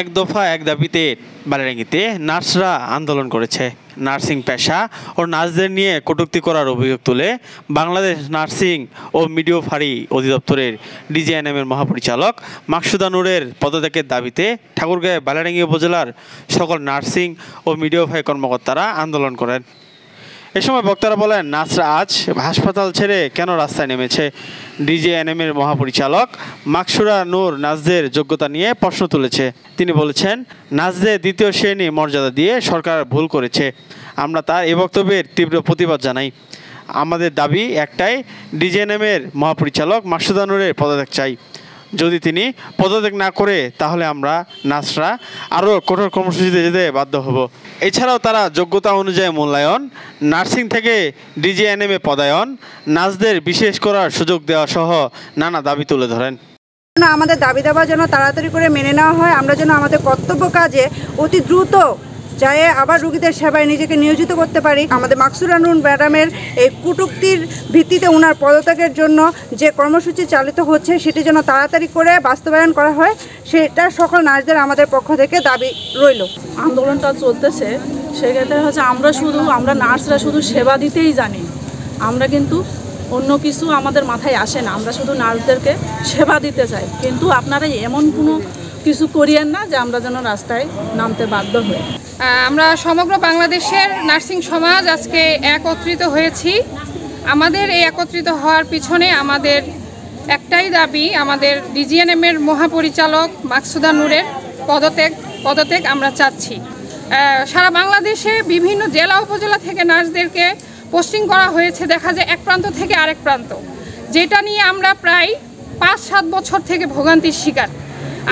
এক দফা এক দাবিতে বালিয়াড়াঙ্গীতে নার্সরা আন্দোলন করেছে। নার্সিং পেশা ও নার্সদের নিয়ে কটূক্তি করার অভিযোগ তুলে বাংলাদেশ নার্সিং ও মিডওয়াইফারি অধিদপ্তরের ডিজিএনএমের মহাপরিচালক মাকসুদা নূরের পদত্যাগের দাবিতে ঠাকুরগাঁও বালিয়াড়াঙ্গী উপজেলার সকল নার্সিং ও মিডওয়াইফারি কর্মকর্তারা আন্দোলন করেন। এ সময় বক্তারা বলেন, নার্সরা আজ হাসপাতাল ছেড়ে কেন রাস্তায় নেমেছে? ডিজিএনএমের মহাপরিচালক মাকসুদা নূর নার্সদের যোগ্যতা নিয়ে প্রশ্ন তুলেছে। তিনি বলেছেন, নার্সদের দ্বিতীয় শ্রেণী মর্যাদা দিয়ে সরকার ভুল করেছে। আমরা তার এই বক্তব্যের তীব্র প্রতিবাদ জানাই। আমাদের দাবি একটাই, ডিজিএনএমের মহাপরিচালক মাকসুদা নূরের পদত্যাগ চাই। যদি তিনি পদত্যাগ না করে তাহলে আমরা নার্সরা আরও কঠোর কর্মসূচিতে যেতে বাধ্য হব। এছাড়াও তারা যোগ্যতা অনুযায়ী মূল্যায়ন, নার্সিং থেকে ডিজিএনএমে পদায়ন, নার্সদের বিশেষ করার সুযোগ দেওয়া সহ নানা দাবি তুলে ধরেন। আমাদের দাবি দাবা যেন তাড়াতাড়ি করে মেনে নেওয়া হয়, আমরা যেন আমাদের কর্তব্য কাজে অতি দ্রুত যাই আবার রোগীদের সেবায় নিজেকে নিয়োজিত করতে পারি। আমাদের মাকসুদা নূর ম্যাডামের এই কটূক্তির ভিত্তিতে ওনার পদত্যাগের জন্য যে কর্মসূচি চালিত হচ্ছে সেটি যেন তাড়াতাড়ি করে বাস্তবায়ন করা হয়, সেটা সকল নার্সদের আমাদের পক্ষ থেকে দাবি রইল। আন্দোলনটা চলতেছে, সেক্ষেত্রে আমরা নার্সরা শুধু সেবা দিতেই জানি, আমরা কিন্তু অন্য কিছু আমাদের মাথায় আসে না। আমরা শুধু নার্সদেরকে সেবা দিতে চাই, কিন্তু আপনারা এমন কোনো কিছু করিয়েন না যে আমরা যেন রাস্তায় নামতে বাধ্য হই। আমরা সমগ্র বাংলাদেশের নার্সিং সমাজ আজকে একত্রিত হয়েছি। আমাদের এই একত্রিত হওয়ার পিছনে আমাদের একটাই দাবি, আমাদের ডিজিএনএমের মহাপরিচালক মাকসুদা নূরের পদত্যাগ আমরা চাচ্ছি। সারা বাংলাদেশে বিভিন্ন জেলা উপজেলা থেকে নার্সদেরকে পোস্টিং করা হয়েছে, দেখা যায় এক প্রান্ত থেকে আরেক প্রান্ত, যেটা নিয়ে আমরা প্রায় 5-7 বছর থেকে ভোগান্তির শিকার।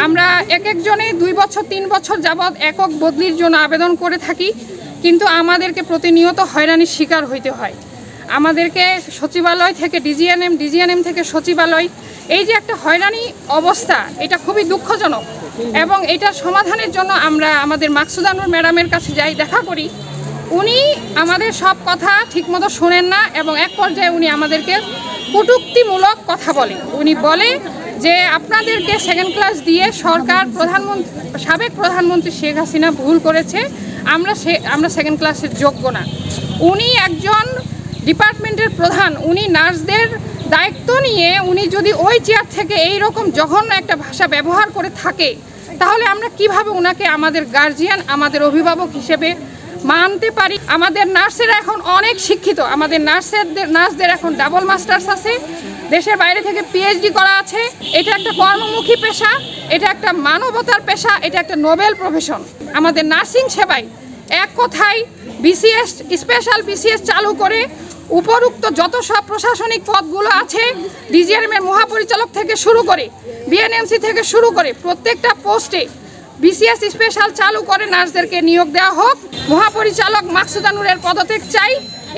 আমরা একজনে 2 বছর 3 বছর যাবৎ একক বদলির জন্য আবেদন করে থাকি, কিন্তু আমাদেরকে প্রতিনিয়ত হয়রানির শিকার হইতে হয়। আমাদেরকে সচিবালয় থেকে ডিজিএনএম থেকে সচিবালয়, এই যে একটা হয়রানি অবস্থা, এটা খুবই দুঃখজনক। এবং এটার সমাধানের জন্য আমরা আমাদের মাকসুদা নূর ম্যাডামের কাছে যাই, দেখা করি। উনি আমাদের সব কথা ঠিকমতো শোনেন না এবং এক পর্যায়ে উনি আমাদেরকে কটূক্তিমূলক কথা বলে। উনি বলে যে আপনাদেরকে সেকেন্ড ক্লাস দিয়ে সরকার সাবেক প্রধানমন্ত্রী শেখ হাসিনা ভুল করেছে, আমরা সেকেন্ড ক্লাসের যোগ্য না। উনি একজন ডিপার্টমেন্টের প্রধান, উনি নার্সদের দায়িত্ব নিয়ে উনি যদি ওই চেয়ার থেকে এই রকম জঘন্য একটা ভাষা ব্যবহার করে থাকে, তাহলে আমরা কিভাবে ওনাকে আমাদের গার্জিয়ান, আমাদের অভিভাবক হিসেবে মানতে পারি? আমাদের নার্সেরা এখন অনেক শিক্ষিত, আমাদের নার্সদের এখন ডাবল মাস্টার্স আছে, দেশের বাইরে থেকে পিএইচডি করা আছে। এটা একটা কর্মমুখী পেশা, এটা একটা মানবতার পেশা, এটা একটা নোবেল প্রফেশন। আমাদের নার্সিং সেবায় এক কথায় বিসিএস, স্পেশাল বিসিএস চালু করে উপরোক্ত যত সব প্রশাসনিক পদগুলো আছে, ডিজিএনএমের মহাপরিচালক থেকে শুরু করে বিএনএমসি থেকে শুরু করে প্রত্যেকটা পোস্টে বিসিএস স্পেশাল চালু করে নার্সদেরকে নিয়োগ দেওয়া হোক। মহাপরিচালক মাকসুদা নূরের পদত্যাগ চাই,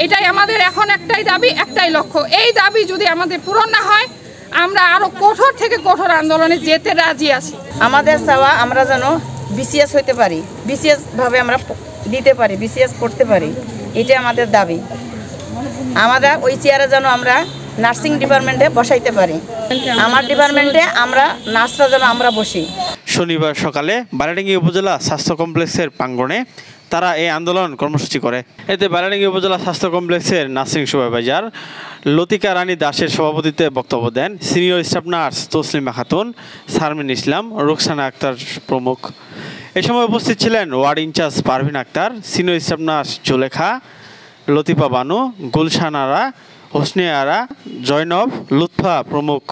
এটাই আমাদের এখন একটাই দাবি, একটাই লক্ষ্য। এই দাবি যদি আমাদের পূরণ না হয়, আমরা আরো কঠোর থেকে কঠোর আন্দোলনে যেতে রাজি আছি। আমাদের চাওয়া আমরা যেন বিসিএস হইতে পারি, বিসিএস ভাবে আমরা দিতে পারি, বিসিএস করতে পারি, এটাই আমাদের দাবি। আমরা ওই চেয়ারে যেন আমরা নার্সিং ডিপার্টমেন্টে বসাইতে পারি, আমার ডিপার্টমেন্টে আমরা নার্সরা যেন আমরা বসি। শনিবার সকালে বালিয়াড়াঙ্গী উপজেলা স্বাস্থ্য কমপ্লেক্সের প্রাঙ্গণে তারা এই আন্দোলন কর্মসূচি করে। এতে বালিয়াড়াঙ্গী উপজেলা স্বাস্থ্য কমপ্লেক্সের নার্সিং সুপারভাইজার লতিকা রানী দাসের সভাপতিত্বে বক্তব্য দেন senior staff nurse Taslima Khatun, Sharmin Islam, Ruksana Akter প্রমুখ। এ সময় উপস্থিত ছিলেন ward incharge Parvin Akter, senior staff nurse Zulekha, Latifa Banu, Gulshan Ara, Hosne Ara, Zainab, Lutfa প্রমুখ।